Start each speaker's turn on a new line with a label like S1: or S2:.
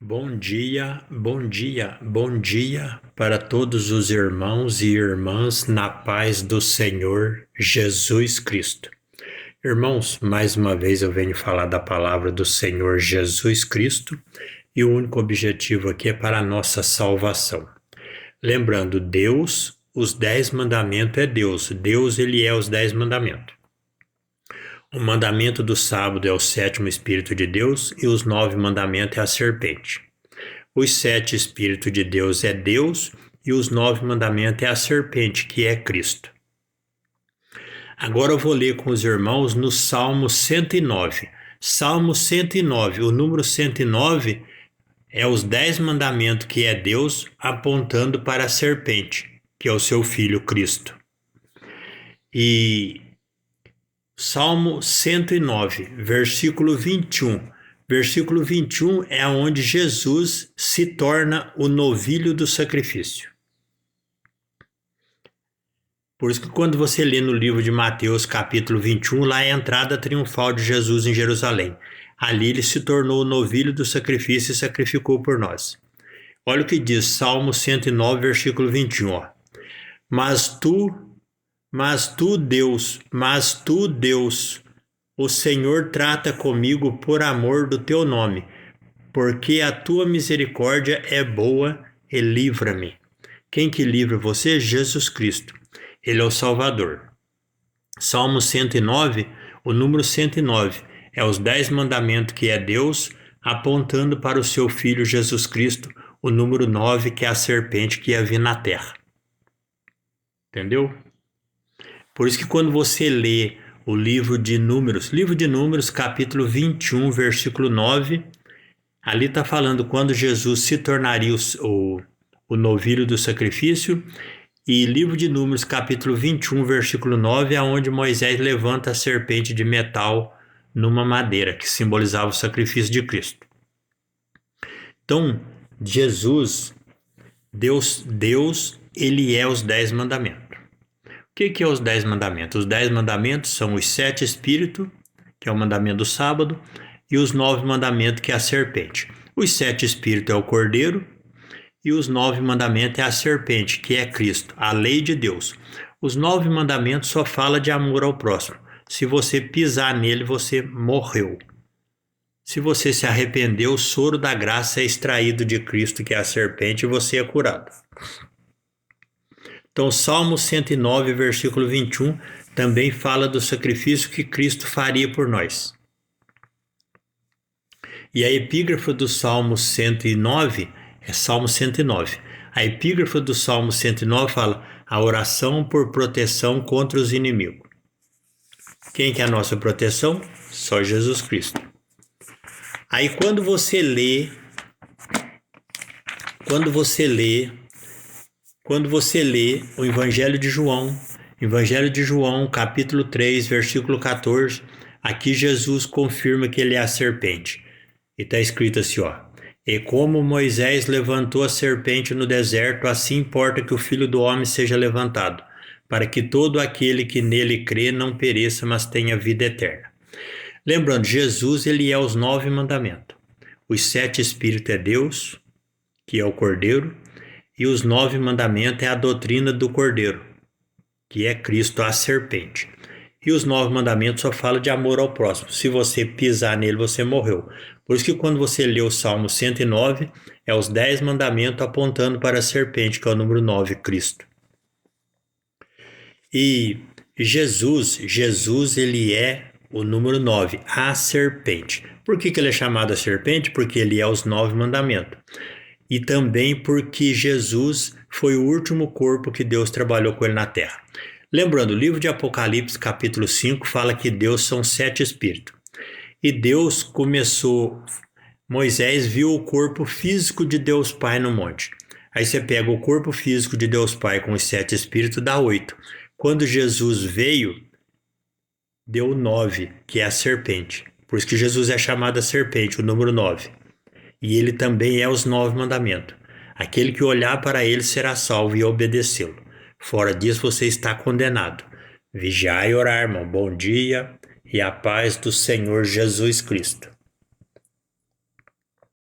S1: Bom dia, bom dia, bom dia para todos os irmãos e irmãs na paz do Senhor Jesus Cristo. Irmãos, mais uma vez eu venho falar da palavra do Senhor Jesus Cristo e o único objetivo aqui é para a nossa salvação. Lembrando, Deus, os 10 mandamentos é Deus. Deus, ele é os 10 mandamentos. O mandamento do sábado é o sétimo Espírito de Deus e os 9 mandamentos é a serpente. Os 7 Espíritos de Deus é Deus e os 9 mandamentos é a serpente, que é Cristo. Agora eu vou ler com os irmãos no Salmo 109. Salmo 109, o número 109 é os 10 mandamentos que é Deus apontando para a serpente, que é o seu Filho Cristo. E Salmo 109, versículo 21. Versículo 21 é onde Jesus se torna o novilho do sacrifício. Por isso que quando você lê no livro de Mateus, capítulo 21, lá é a entrada triunfal de Jesus em Jerusalém. Ali ele se tornou o novilho do sacrifício e sacrificou por nós. Olha o que diz Salmo 109, versículo 21. Ó. Mas tu, Deus, o Senhor trata comigo por amor do teu nome, porque a tua misericórdia é boa e livra-me. Quem que livra você? Jesus Cristo. Ele é o Salvador. Salmo 109, o número 109, é os 10 mandamentos que é Deus, apontando para o seu Filho Jesus Cristo, o número 9, que é a serpente que ia vir na terra. Entendeu? Por isso que quando você lê o livro de Números, capítulo 21, versículo 9, ali está falando quando Jesus se tornaria o novilho do sacrifício, e livro de Números, capítulo 21, versículo 9, é onde Moisés levanta a serpente de metal numa madeira, que simbolizava o sacrifício de Cristo. Então, Deus, ele é os 10 mandamentos. O que é os 10 mandamentos? Os 10 mandamentos são os 7 Espíritos, que é o mandamento do sábado, e os 9 mandamentos, que é a serpente. Os 7 Espíritos é o cordeiro, e os 9 mandamentos é a serpente, que é Cristo, a lei de Deus. Os 9 mandamentos só falam de amor ao próximo. Se você pisar nele, você morreu. Se você se arrependeu, o soro da graça é extraído de Cristo, que é a serpente, e você é curado. Então, Salmo 109, versículo 21, também fala do sacrifício que Cristo faria por nós. E a epígrafe do Salmo 109 é Salmo 109. A epígrafe do Salmo 109 fala a oração por proteção contra os inimigos. Quem que é a nossa proteção? Só Jesus Cristo. Aí quando você lê o Evangelho de João, capítulo 3, versículo 14, aqui Jesus confirma que ele é a serpente. E está escrito assim, ó: E como Moisés levantou a serpente no deserto, assim importa que o Filho do Homem seja levantado, para que todo aquele que nele crê não pereça, mas tenha vida eterna. Lembrando, Jesus, ele é os 9 mandamentos. Os 7 Espíritos é Deus, que é o Cordeiro, e os 9 mandamentos é a doutrina do Cordeiro, que é Cristo, a serpente. E os 9 mandamentos só falam de amor ao próximo. Se você pisar nele, você morreu. Por isso que quando você lê o Salmo 109, é os 10 mandamentos apontando para a serpente, que é o número 9, Cristo. E Jesus, ele é o número 9, a serpente. Por que ele é chamado a serpente? Porque ele é os 9 mandamentos. E também porque Jesus foi o último corpo que Deus trabalhou com ele na terra. Lembrando, o livro de Apocalipse, capítulo 5, fala que Deus são 7 Espíritos. E Moisés viu o corpo físico de Deus Pai no monte. Aí você pega o corpo físico de Deus Pai com os 7 Espíritos, dá 8. Quando Jesus veio, deu 9, que é a serpente. Por isso que Jesus é chamado a serpente, o número 9. E ele também é os 9 mandamentos. Aquele que olhar para ele será salvo e obedecê-lo. Fora disso, você está condenado. Vigiai e orar, irmão. Bom dia e a paz do Senhor Jesus Cristo.